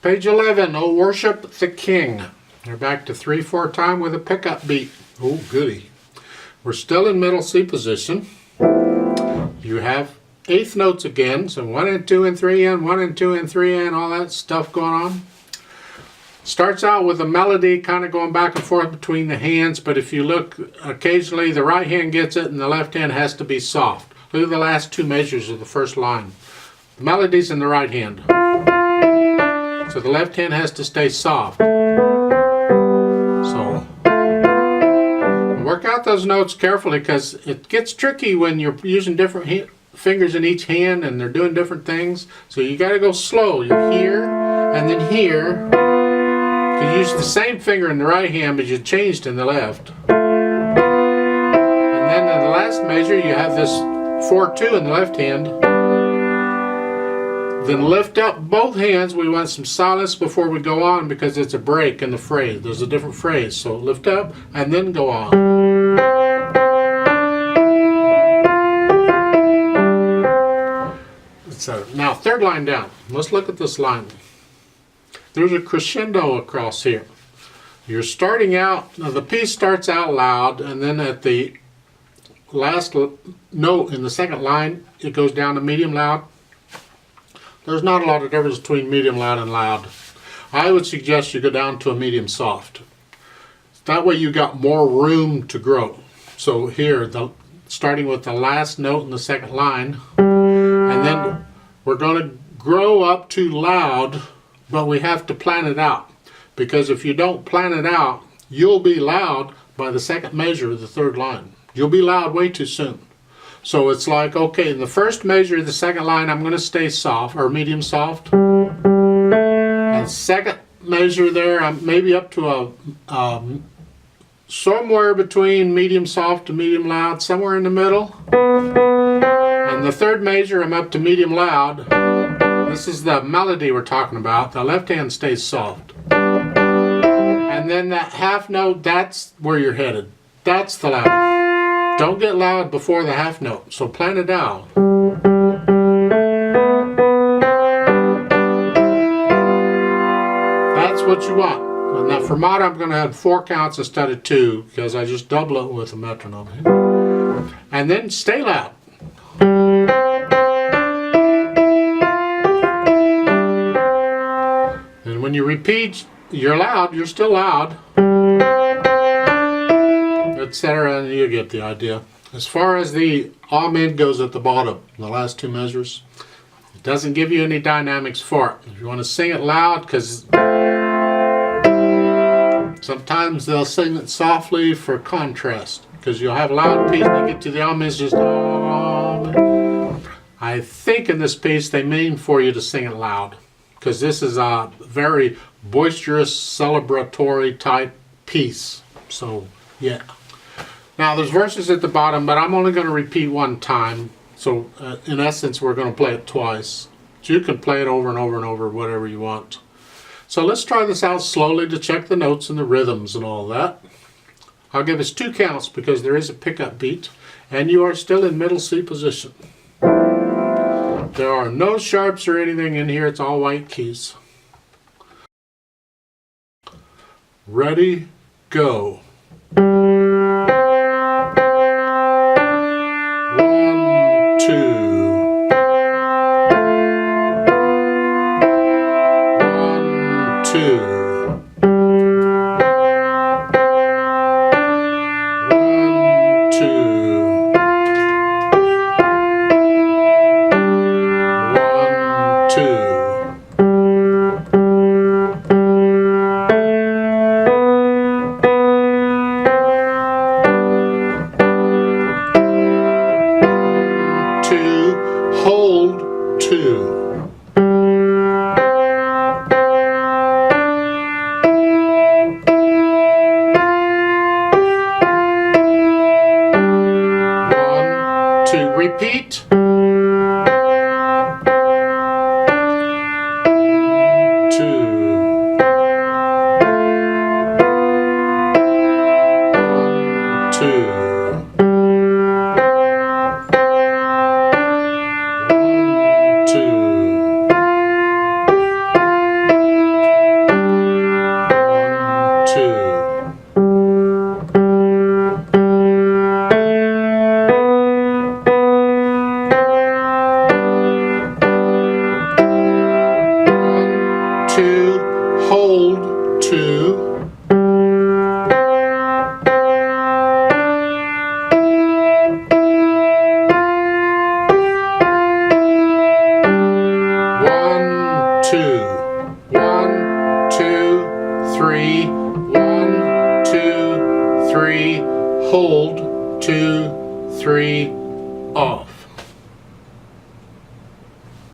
Page 11, Oh Worship the King. We're back to 3/4 time with a pickup beat. Oh goody. We're still in middle C position. You have eighth notes again, so 1 and 2 and 3 and 1 and 2 and 3 and all that stuff going on. Starts out with a melody kind of going back and forth between the hands, but if you look occasionally the right hand gets it and the left hand has to be soft. Look at the last two measures of the first line. The melody's in the right hand. So the left hand has to stay soft. So work out those notes carefully because it gets tricky when you're using different fingers in each hand and they're doing different things. So you got to go slow. You're here and then here. You use the same finger in the right hand but you changed in the left. And then in the last measure you have this 4/2 in the left hand. Then lift up both hands. We want some silence before we go on because it's a break in the phrase. There's a different phrase. So lift up and then go on. So now third line down. Let's look at this line. There's a crescendo across here. You're starting out, now the piece starts out loud and then at the last note in the second line it goes down to medium loud. There's not a lot of difference between medium loud and loud. I would suggest you go down to a medium soft. That way you got more room to grow. So here, starting with the last note in the second line, and then we're going to grow up to loud, but we have to plan it out. Because if you don't plan it out, you'll be loud by the second measure of the third line. You'll be loud way too soon. So it's like, okay, in the first measure of the second line, I'm going to stay soft, or medium soft. And second measure there, I'm maybe up to a somewhere between medium soft to medium loud, somewhere in the middle. And the third measure, I'm up to medium loud. This is the melody we're talking about. The left hand stays soft. And then that half note, that's where you're headed. That's the loud. Don't get loud before the half note, so plan it out. That's what you want. And that fermata I'm going to have 4 counts instead of 2 because I just double it with a metronome. And then stay loud. And when you repeat, you're loud, you're still loud. Etc. and you get the idea. As far as the amen goes at the bottom, the last 2 measures, it doesn't give you any dynamics for it. If you want to sing it loud, because sometimes they'll sing it softly for contrast, because you'll have a loud piece and you get to the amen, it's just I think in this piece they mean for you to sing it loud, because this is a very boisterous, celebratory type piece. So yeah. Now there's verses at the bottom, but I'm only going to repeat 1 time. So in essence, we're going to play it twice. So you can play it over and over and over, whatever you want. So let's try this out slowly to check the notes and the rhythms and all that. I'll give us 2 counts because there is a pickup beat, and you are still in middle C position. There are no sharps or anything in here. It's all white keys. Ready, go. 1, 2. 1, 2. 1, 2. 1, 2. Hold 2. 1, 2. Repeat. 3, 1, 2, 3, hold, 2, 3, off.